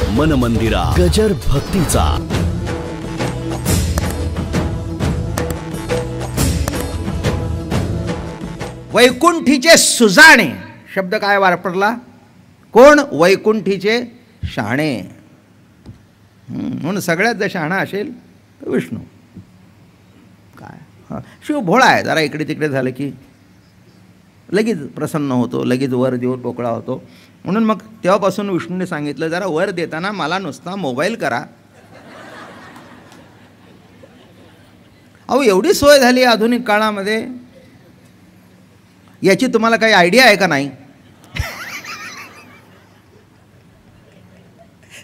मन मंदिरा गजर भक्तीचा. वैकुंठीचे सुजाणे शब्द काय वापरला? कोण? वैकुंठीचे शहाणे. म्हणून सगळ्यात जर शहाणा असेल तर विष्णू. काय शिव भोळा आहे, जरा इकडे तिकडे झालं की लगेच प्रसन्न होतो, लगेच वर देऊन मोकळा होतो. म्हणून मग तेव्हापासून विष्णूने सांगितलं, जरा वर देताना मला नुसता मोबाईल करा. अहो एवढी सोय झाली आधुनिक काळामध्ये, याची तुम्हाला काही आयडिया आहे का? नाही.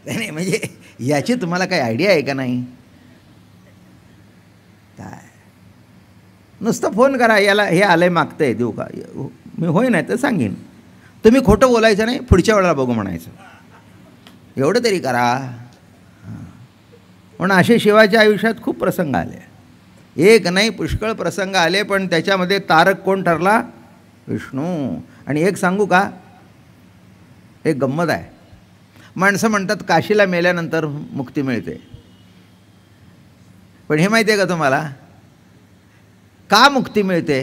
नाही म्हणजे याची तुम्हाला काही आयडिया आहे का? नाही. काय नुसतं फोन करा, याला हे आलंय मागतंय देऊ का? मी होय नाही तर सांगेन. तुम्ही खोटं बोलायचं नाही, पुढच्या वेळेला बघू म्हणायचं. एवढं तरी करा. म्हणून असे शिवाच्या आयुष्यात खूप प्रसंग आले, एक नाही पुष्कळ प्रसंग आले, पण त्याच्यामध्ये तारक कोण ठरला? विष्णू. आणि एक सांगू का, एक गंमत आहे. माणसं म्हणतात काशीला मेल्यानंतर मुक्ती मिळते, पण हे माहिती आहे का तुम्हाला का मुक्ती मिळते?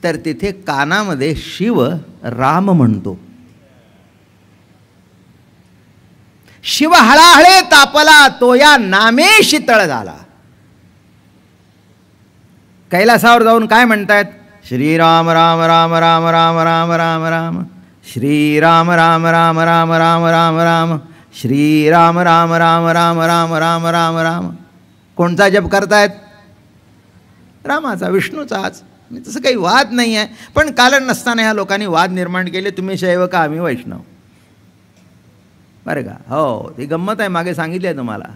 तर तिथे कानामध्ये शिव राम म्हणतो. शिव हळाहळे तापला, तो या नामे शीतळ झाला. कैलासावर जाऊन काय म्हणतायत? श्रीराम राम राम राम राम राम राम राम, श्रीराम राम राम राम राम राम राम, श्रीराम राम राम राम राम राम राम राम. कोणता जप करतायत? रामाचा, विष्णूचाच. तसं काही वाद नाही आहे, पण कारण नसताना ह्या लोकांनी वाद निर्माण केले. तुम्ही शैव का आम्ही वैष्णव, बरं का? हो, ती गंमत आहे, मागे सांगितली आहे तुम्हाला.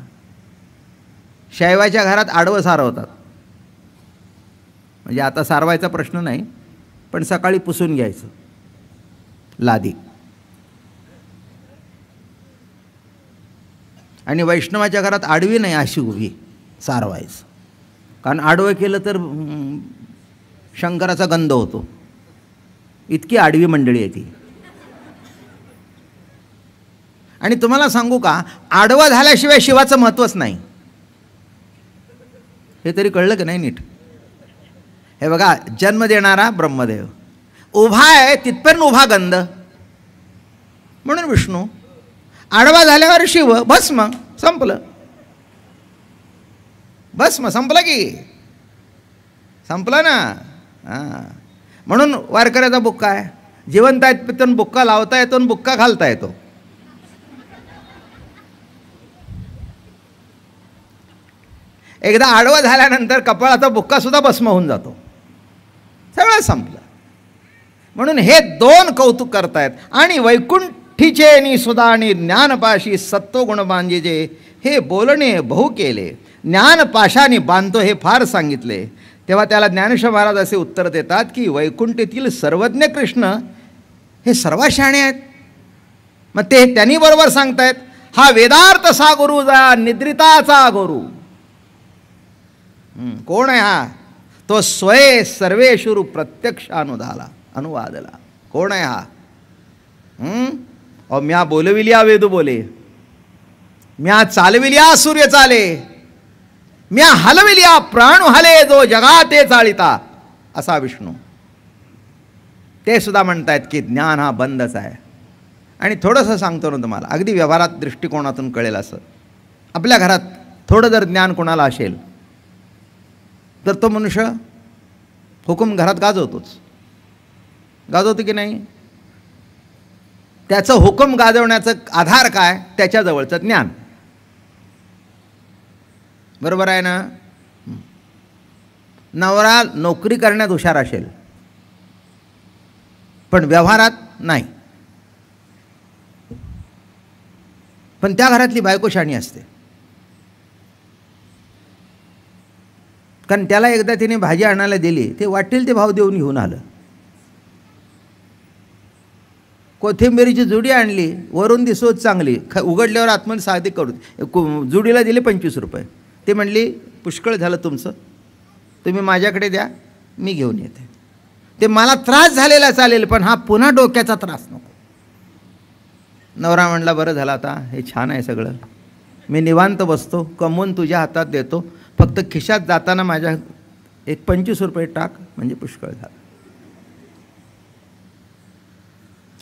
शैवाच्या घरात आडवं सारवतात, म्हणजे आता सारवायचा प्रश्न नाही, पण सकाळी पुसून घ्यायचं लादी. आणि वैष्णवाच्या घरात आडवी नाही, अशी उभी सारवायचं. कारण आडवं केलं तर शंकराचा गंध होतो. इतकी आडवी मंडळी आहे ती. आणि तुम्हाला सांगू का, आडवा झाल्याशिवाय शिवाचं महत्त्वच नाही. हे तरी कळलं की नाही नीट? हे बघा, जन्म देणारा ब्रह्मदेव उभा आहे, तिथपर्यंत उभा गंध, म्हणून विष्णू. आडवा झाल्यावर शिव, भस्म, संपलं. भस्म संपलं की संपलं ना. हां, म्हणून वारकऱ्याचा बुक्का आहे. जिवंत आहेत पण बुक्का लावता येतो आणि बुक्का घालता येतो. एकदा आडवा झाल्यानंतर कपाळाचा बुक्का सुद्धा भस्म होऊन जातो. सगळं संपलं. म्हणून हे दोन कौतुक करतायत. आणि वैकुंठीचे नि सुधा आणि ज्ञानपाशी सत्वगुण बांधीजे, हे बोलणे बहु केले. ज्ञानपाशाने बांधतो हे फार सांगितले. तेव्हा त्याला ज्ञानेश्वर महाराज असे उत्तर देतात की वैकुंठीतील सर्वज्ञ कृष्ण हे सर्व शहाणे आहेत. मग ते त्यांनी बरोबर सांगतायत, हा वेदार्थसा गुरु जा निद्रिताचा गुरु. कोण आहे हा? तो स्वये सर्वेश्वरू प्रत्यक्ष अनुवादला. कोण आहे हा? अहो, म्या बोलविल्या वेद बोले, म्या चालविल्या सूर्य चाले, म्या हलविल्या प्राण हले, जो जगाते चालिता, असा विष्णू. ते सुद्धा म्हणतायत की ज्ञान हा बंदच आहे. आणि थोडंसं सांगतो ना तुम्हाला, अगदी व्यवहारात दृष्टिकोनातून कळेल असं. आपल्या घरात थोडं जर ज्ञान कोणाला असेल तर तो मनुष्य हुकूम घरात गाजवतोच. गाजवतो की नाही? त्याचं हुकूम गाजवण्याचं आधार काय? त्याच्याजवळचं ज्ञान. बरोबर आहे ना? नवरा नोकरी करण्यात हुशार असेल पण व्यवहारात नाही, पण त्या घरातली बायको शाणी असते. कारण त्याला एकदा तिने भाजी आणायला दिली, ते वाटेल ते भाव देऊन घेऊन आलं. कोथिंबीरीची जुडी आणली, वरून दिसवत चांगली, उघडल्यावर आतमध्ये साधी करू, जुडीला दिले 25 रुपये. ते म्हणली पुष्कळ झालं तुमचं, तुम्ही माझ्याकडे द्या, मी घेऊन येते. ते मला त्रास झालेला चालेल, पण हा पुन्हा डोक्याचा त्रास नको. नवरा म्हणला, बरं झालं आता हे छान आहे सगळं, मी निवांत बसतो, कमवून तुझ्या हातात देतो, फक्त खिशात जाताना माझ्या एक 25 रुपये टाक, म्हणजे पुष्कळ झालं.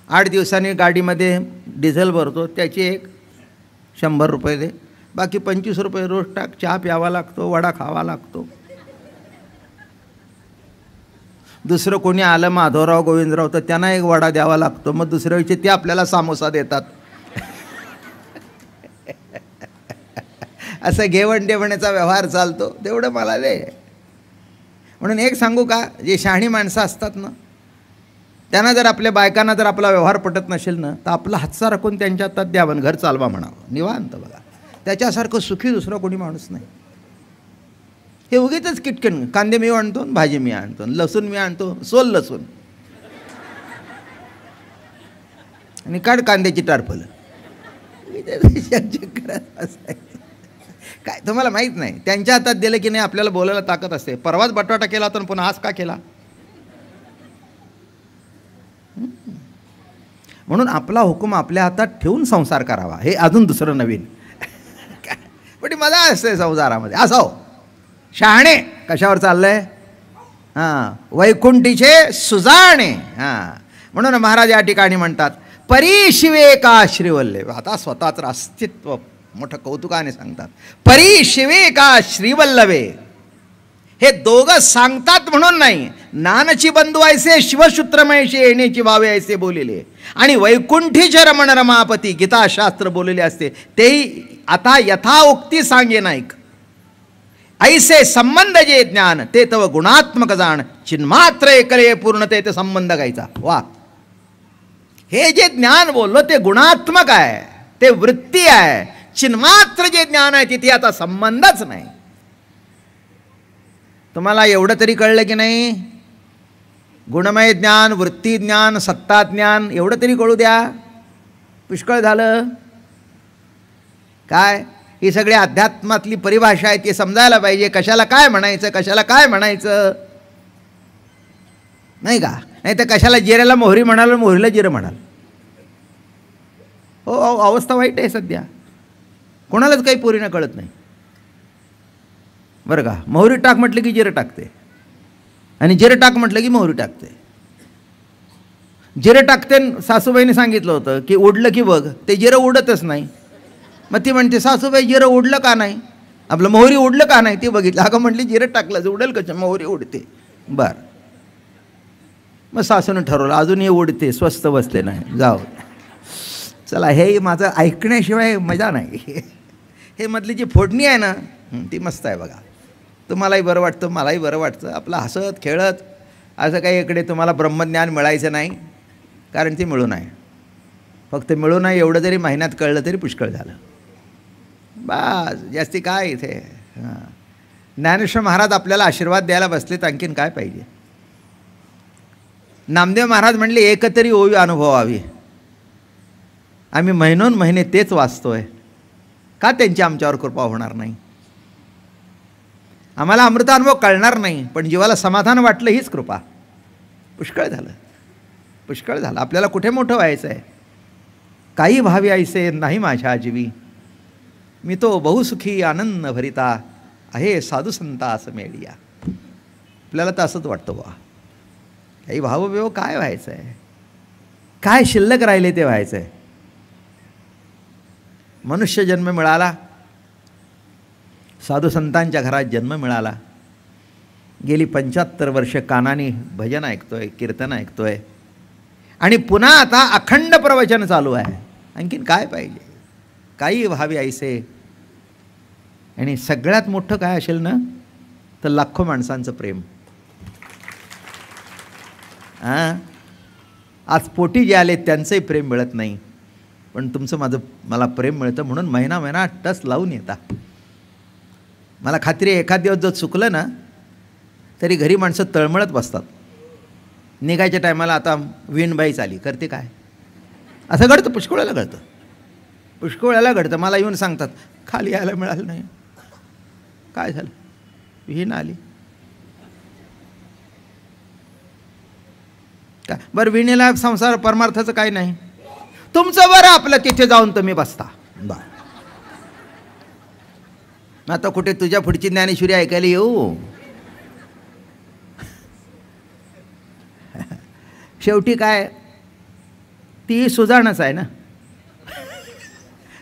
8 दिवसांनी गाडीमध्ये डिझेल भरतो, त्याचे एक 100 रुपये दे, बाकी 25 रुपये रोज टाक, चहा प्यावा लागतो, वडा खावा लागतो. दुसरं कोणी आलं माधवराव गोविंदराव तर त्यांना एक वडा द्यावा लागतो, मग दुसऱ्या वेळी ते आपल्याला सामोसा देतात. असं घेवण देवण्याचा व्यवहार चालतो, तेवढं मला दे. म्हणून एक सांगू का, जे शहाणी माणसं असतात ना, त्यांना जर आपल्या बायकांना जर आपला व्यवहार पटत नसेल ना, तर आपला हातचा राखून त्यांच्या हातात द्यावं, घर चालवा म्हणावं, निवांत बघा. त्याच्यासारखं सुखी दुसरा कोणी माणूस नाही. हे उगीच किटकन, कांदे मी आणतो, भाजी मी आणतो, लसूण मी आणतो, सोल लसूण आणि काढ कांद्याची टारफलं. काय तुम्हाला माहीत नाही, त्यांच्या हातात दिलं की नाही आपल्याला बोलायला ताकद असते. परवाच बटाटा केला होता पुन्हा आज का केला. म्हणून आपला हुकूम आपल्या हातात ठेवून संसार करावा, हे अजून दुसरं नवीन. पण मजा असते संसारामध्ये. असाव शहाणे कशावर चाललंय, वैकुंठीचे सुजाणे. म्हणून महाराज या ठिकाणी म्हणतात, परिशिवेका श्रीवल्लभे. आता स्वतःचं अस्तित्व मोठं कौतुकाने सांगतात, परिशिवेका श्रीवल्लभे. हे दोघं सांगतात म्हणून नाही, नानची बंधू ऐसे शिवसूत्रमयशी येण्याची वावे ऐसे बोलिले, आणि वैकुंठीचे रमण रमापती गीताशास्त्र बोललेले असते, तेही आता यथाउक्ती सांगे नाईक. ऐसे संबंध जे ज्ञान ते तव गुणात्मक जाण, चिन्मात्र एकले पूर्ण ते संबंध गायचा. वा, हे जे ज्ञान बोललो ते गुणात्मक आहे, ते वृत्ती आहे. चिन्मात्र जे ज्ञान आहे तिथे आता संबंधच नाही. तुम्हाला एवढं तरी कळलं की नाही, गुणमय ज्ञान, वृत्ती ज्ञान, सत्ता ज्ञान एवढं तरी कळू द्या, पुष्कळ झालं. काय ही सगळी अध्यात्मातली परिभाषा आहे, ती समजायला पाहिजे. कशाला काय म्हणायचं, कशाला काय म्हणायचं, नाही का. नाही तर कशाला जिऱ्याला मोहरी म्हणाल, मोहरीला जिरं म्हणाल. हो, अवस्था वाईट आहे सध्या, कोणालाच काही पोरीनं कळत नाही बरं का. मोहरी टाक म्हटलं की जिरं टाकते, आणि जिरं टाक म्हटलं की मोहरी टाकते. जिरं टाकते, सासूबाईने सांगितलं होतं की उडलं की बघ, ते जिरं उडतच नाही. मग ती म्हणते, सासूबाई जिरं उडलं का नाही, आपलं मोहरी उडलं का नाही, ती बघितलं. अगं म्हटली जिरं टाकलं उडेल कसं, मोहरी उडते. बरं, मग सासूनं ठरवलं अजूनही उडते, स्वस्त बसले नाही, जाऊ चला. हे माझं ऐकण्याशिवाय मजा नाही. हे मधली जी फोडणी आहे ना, ती मस्त आहे बघा. तुम्हालाही बरं वाटतं, मलाही बरं वाटतं. आपलं हसत खेळत, असं काही इकडे तुम्हाला ब्रह्मज्ञान मिळायचं नाही, कारण ती मिळू नये. फक्त मिळू नये एवढं जरी महिन्यात कळलं तरी पुष्कळ झालं. बस, जास्ती काय इथे. ज्ञानेश्वर महाराज आपल्याला आशीर्वाद द्यायला बसलेत, आणखीन काय पाहिजे. नामदेव महाराज म्हणले, एकतरी ओवी अनुभवावी. आम्ही महिनोन महिने तेच वाचतोय, का त्यांची आमच्यावर कृपा होणार नाही. आम्हाला अमृतानुभव कळणार नाही, पण जीवाला समाधान वाटलं हीच कृपा. पुष्कळ झालं, पुष्कळ झालं. आपल्याला कुठे मोठं व्हायचं आहे. काही भावी ऐसे नाही माझ्या जीवी, मी तो बहुसुखी आनंद भरिता आहे साधू संतास मेळिया. आपल्याला तर असंच वाटतं बा, काही भावविव काय व्हायचं आहे, काय शिल्लक राहिले ते व्हायचं आहे. मनुष्य जन्म मिळाला, साधू संतांच्या घरात जन्म मिळाला, गेली 75 वर्ष कानाने भजन ऐकतोय, कीर्तन ऐकतोय, आणि पुन्हा आता अखंड प्रवचन चालू आहे. आणखीन काय पाहिजे. काही व्हावे ऐसे. आणि सगळ्यात मोठं काय असेल ना, तर लाखो माणसांचं प्रेम. आज पोटी जे आले त्यांचंही प्रेम मिळत नाही, पण तुमचं मला प्रेम मिळतं, म्हणून महिना महिना टस लावून येता. मला खात्री आहे, एखाद दिवस जर चुकलं ना तरी घरी माणसं तळमळत बसतात. निघायच्या टायमाला आता विणबाईच आली, करते काय, असं घडतं. पुष्कळ वेळेला घडतं, पुष्कळ वेळेला घडतं. मला येऊन सांगतात, खाली यायला मिळालं नाही. काय झालं, विहीण आली का. बरं, विणीला संसार परमार्थाचं काय नाही, तुमचं बरं, आपलं तिथे जाऊन तुम्ही बसता. बरं, आता कुठे तुझ्या पुढची ज्ञानेश्वरी ऐकायला येऊ? शेवटी काय, ती सुजाणच आहे ना,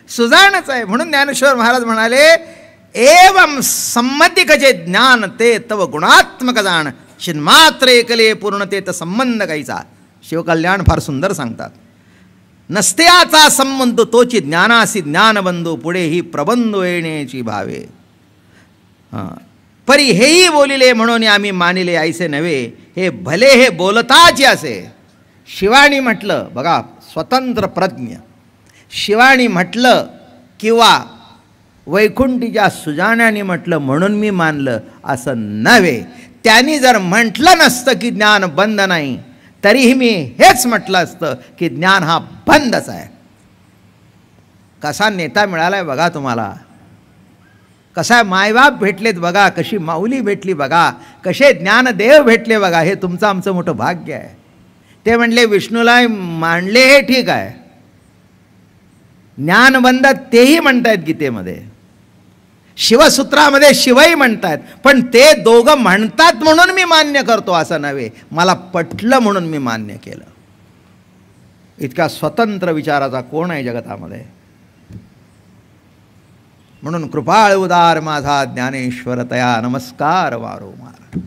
सुजाणच आहे. म्हणून ज्ञानेश्वर महाराज म्हणाले, एवं संमतिकचे ज्ञान ते तव गुणात्मक जाण, चिन्मात्र एकले पूर्णतेत संबंध काहीचा. शिवकल्याण फार सुंदर सांगतात. नसत्याचा संबंध तोची ज्ञानासी ज्ञानबंधू, पुढे ही प्रबंधू येण्याची भावे. परी हेही बोलिले म्हणून आम्ही मानिले, ऐसे नव्हे हे भले हे बोलताच असे. शिवानी म्हटलं बघा, स्वतंत्र प्रज्ञ शिवानी म्हटलं किंवा वैकुंठीच्या सुजाण्याने म्हटलं म्हणून मी मानलं असं नव्हे. त्यांनी जर म्हटलं नसतं की ज्ञान बंद नाही, तरीही मी हेच म्हटलं असतं की ज्ञान हा बंदच आहे. कसा नेता मिळालाय बघा तुम्हाला, कसा मायबाप भेटलेत बघा, कशी माऊली भेटली बघा, कसे ज्ञानदेव भेटले बघा. हे तुमचं आमचं मोठं भाग्य आहे. ते म्हणले विष्णूला मांडले हे ठीक आहे, ज्ञानबंद तेही म्हणतायत गीतेमध्ये, शिवसूत्रामध्ये शिवही म्हणतायत. पण ते दोघं म्हणतात म्हणून मी मान्य करतो असं नव्हे, मला पटलं म्हणून मी मान्य केलं. इतका स्वतंत्र विचाराचा कोण आहे जगतामध्ये? म्हणून कृपाळ उदार माझा ज्ञानेश्वर तया नमस्कार वारंवार.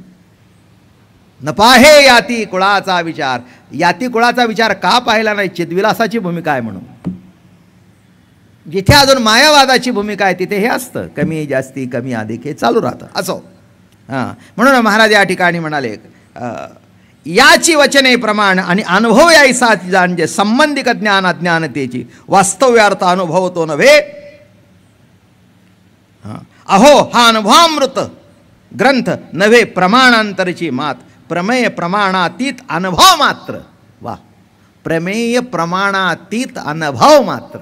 न पाहे याती कुळाचा विचार. याती कुळाचा विचार का पाहिला नाही? चिद्विलासाची भूमिका आहे म्हणून. जिथे अजून मायावादाची भूमिका आहे तिथे हे असतं, कमी जास्ती कमी अधिक हे चालू राहतं. असो, हां. म्हणून महाराज या ठिकाणी म्हणाले, याची वचने प्रमाण आणि अनुभव यायसा जाणजे, संबंधिक ज्ञान अज्ञानतेची वास्तव्यार्थ अनुभव तो नव्हे. अहो हा अनुभवामृत ग्रंथ नव्हे प्रमाणांतरची मात. प्रमेय प्रमाणातीत अनुभव मात्र. वा, प्रमेय प्रमाणातीत अनुभव मात्र.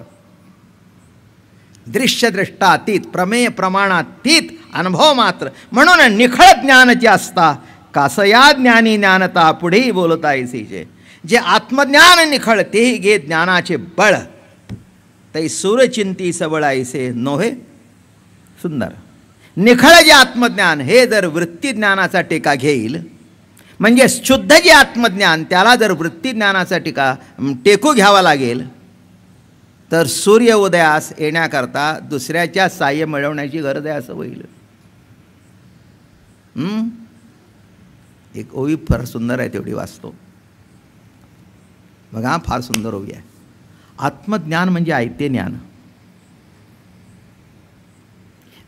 दृश्यदृष्टातीत प्रमेय प्रमाणातीत अनुभव मात्र. म्हणून निखळ ज्ञानची असता कासया ज्ञानी ज्ञानता पुढेही बोलता येसीचे. जे आत्मज्ञान निखळ तेही घे ज्ञानाचे बळ, तै सूरचिंती सबळ ऐसे नोहे. सुंदर. निखळ जे आत्मज्ञान हे जर वृत्ती ज्ञानाचा टेका घेईल, म्हणजे शुद्ध जे आत्मज्ञान त्याला जर वृत्ती ज्ञानाचा टेकू घ्यावा लागेल, तर सूर्य उदयास येण्याकरता दुसऱ्याच्या साह्य मिळवण्याची गरज आहे असं होईल. एक ओवी फार सुंदर आहे, तेवढी वाचतो बघा, फार सुंदर ओवी आहे. आत्मज्ञान म्हणजे आयते ज्ञान.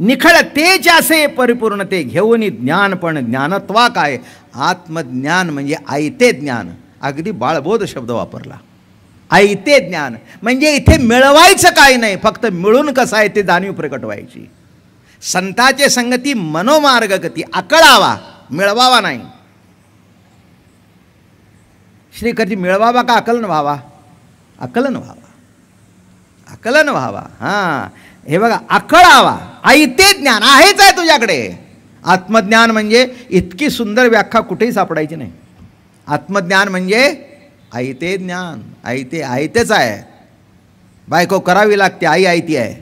निखळतेच्या असे परिपूर्णते घेऊन ज्ञान, पण ज्ञानत्वा काय? आत्मज्ञान म्हणजे आयते ज्ञान. अगदी बाळबोध शब्द वापरला. आयते ज्ञान म्हणजे इथे मिळवायचं काय नाही, फक्त मिळून कसं आहे ते जाणीव प्रकट व्हायची. संताचे संगती मनोमार्ग गती. आकळावा, मिळवावा नाही. श्रीकती मिळवावा का आकलन व्हावा? आकलन व्हावा, आकलन व्हावा. हां, हे बघा, आकळावा. आयते ज्ञान आहेच आहे तुझ्याकडे. आत्मज्ञान म्हणजे इतकी सुंदर व्याख्या कुठेही सापडायची नाही. आत्मज्ञान म्हणजे आयते ज्ञान. आयते आयतेच आहे. बायको करावी लागते, आई आयती आहे.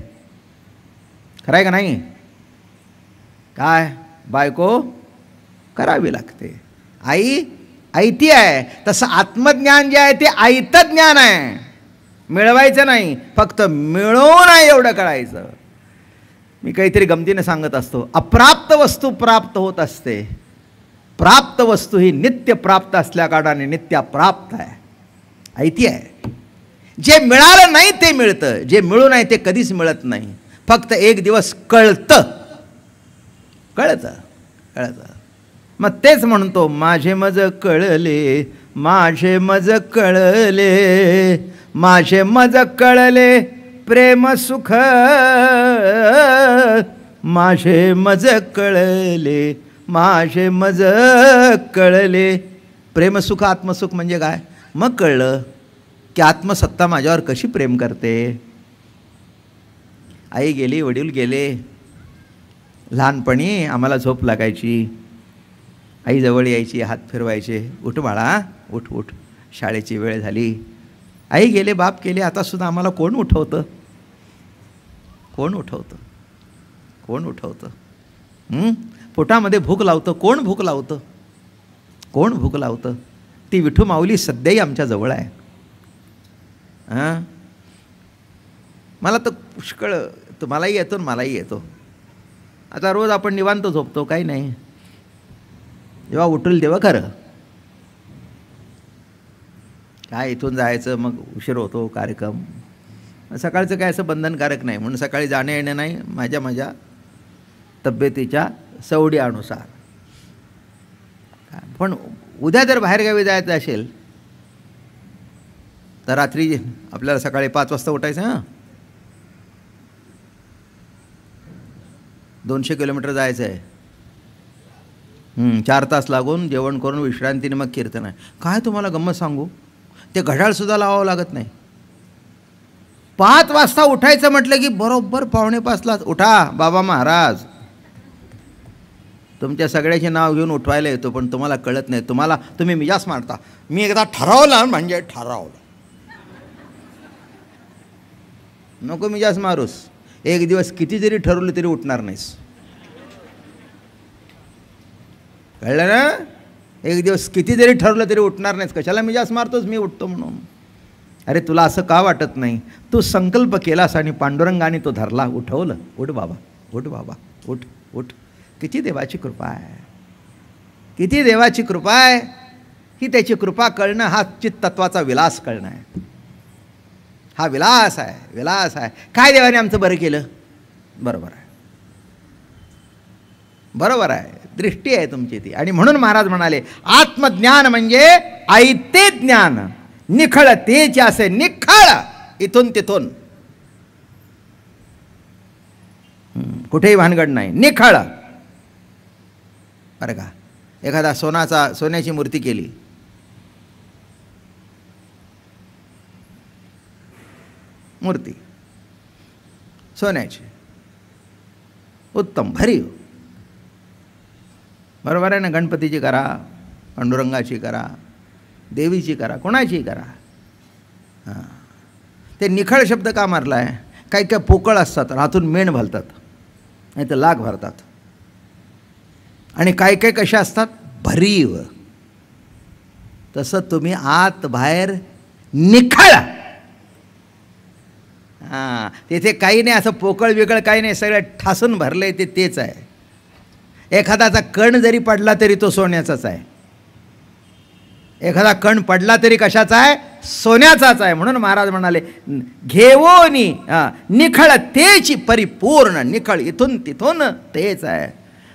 खरं आहे का नाही? काय, बायको करावी लागते, आई आयती आहे. तसं आत्मज्ञान जे आहे ते आयतं ज्ञान आहे, मिळवायचं नाही, फक्त मिळवून आहे एवढं कळायचं. मी काहीतरी गमतीने सांगत असतो, अप्राप्त वस्तू प्राप्त होत असते, प्राप्त वस्तू ही नित्य प्राप्त असल्या कारणाने नित्य प्राप्त आहे, आयती आहे. जे मिळालं नाही ते मिळतं, जे मिळू नाही ते कधीच मिळत नाही. फक्त एक दिवस कळतं, कळतं कळतं. मग तेच म्हणतो, माझे मज कळले, माझे मज कळले, माझे मज कळले प्रेम सुख, माझे मज कळले, माझे मज कळले प्रेमसुख. आत्मसुख म्हणजे काय? मग कळलं की आत्मसत्ता माझ्यावर कशी प्रेम करते. आई गेली, वडील गेले. लहानपणी आम्हाला झोप लागायची, आई जवळ यायची, हात फिरवायचे, उठ बाळा, उठ उठ, शाळेची वेळ झाली. आई गेले, बाप गेले, आता सुद्धा आम्हाला कोण उठवतं? कोण उठवतं? कोण उठवतं? पोटामध्ये भूक लावतं कोण? भूक लावतं कोण? भूक लावतं ती विठू माऊली सध्याही आमच्या जवळ आहे. हां, मला तर पुष्कळ, तुम्हालाही येतो आणि मलाही येतो. आता रोज आपण निवांत झोपतो, काही नाही, जेव्हा उठेल तेव्हा खरं काय इथून जायचं, मग उशीर होतो कार्यक्रम. सकाळचं काय असं बंधनकारक नाही, म्हणून सकाळी जाणं येणं नाही, माझ्या तब्येतीच्या सवडीनुसार. पण उद्या जर बाहेरगावी जायचं असेल तर रात्री आपल्याला सकाळी 5 वाजता उठायचं. हां, 200 किलोमीटर जायचं आहे. 4 तास लागून जेवण करून विश्रांतीने मग कीर्तन आहे. काय तुम्हाला गंमत सांगू, ते घड्याळसुद्धा लावावं लागत नाही. 5 वाजता उठायचं म्हटलं की बरोबर 4:45 उठा बाबा महाराज. तुमच्या सगळ्याचे नाव घेऊन उठवायला येतो, पण तुम्हाला कळत नाही. तुम्ही मिजाज मारता. मी एकदा ठरवलं म्हणजे ठरवलं. नको मिजाज मारूस. एक दिवस किती जरी ठरवलं तरी उठणार नाहीस, कळलं ना? एक दिवस किती जरी ठरवलं तरी उठणार नाहीस. कशाला मिजाज मारतोस मी उठतो म्हणून? अरे तुला असं का वाटत नाही? तू संकल्प केलास आणि पांडुरंगाने तो धरला, उठवलं. उठ बाबा, उठ बाबा, उठ उठ. किती देवाची कृपा आहे, किती देवाची कृपा आहे. ही त्याची कृपा कळणं हा चित्तत्वाचा विलास कळणं आहे. हा विलास आहे, विलास आहे. काय देवाने आमचं बरं केलं? बरोबर आहे, बरोबर आहे, दृष्टी आहे तुमची ती. आणि म्हणून महाराज म्हणाले आत्मज्ञान म्हणजे ऐते ज्ञान, निखळ तेच असे निखळ इथून तिथून, कुठेही भानगड नाही, निखळ. बरं का, एखादा सोन्याची मूर्ती केली, मूर्ती सोन्याची, उत्तम, भरीव, बरोबर आहे ना? गणपतीची करा, पांडुरंगाची करा, देवीची करा, कोणाची करा. हां, ते निखळ शब्द का मारला आहे? काही काय पोकळ असतात, हातून मेण भरतात, नाही तर लाग भरतात. आणि काय काय कशा असतात? भरीव. तसं तुम्ही आत बाहेर निखळ. हां, तिथे काही नाही असं पोकळ बिकळ काही नाही, सगळं ठासून भरलंय ते तेच आहे. एखादाचा कण जरी पडला तरी तो सोन्याचाच आहे. एखादा कण पडला तरी कशाचा आहे? सोन्याचाच आहे. म्हणून महाराज म्हणाले घेवोनी निखळ तेची परिपूर्ण, निखळ इथून तिथून तेच आहे.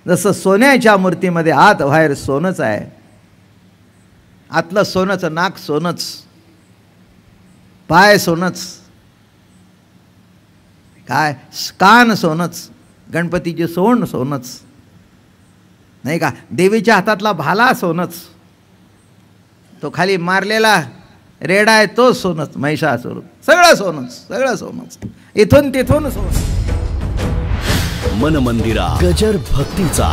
जसं सोन्याच्या मूर्तीमध्ये आत बाहेर सोनंच आहे. आतलं सोनंच, नाक सोनंच, पाय सोनंच, काय कान सोनंच, गणपतीची सोंड सोनंच, नाही का? देवीच्या हातातला भाला सोनंच, तो खाली मारलेला रेडा आहे तो सोनंच, महिषासुर, सगळं सोनंच, सगळं सोनंच, इथून तिथून सोनं. मन मंदिरा गजर भक्तीचा.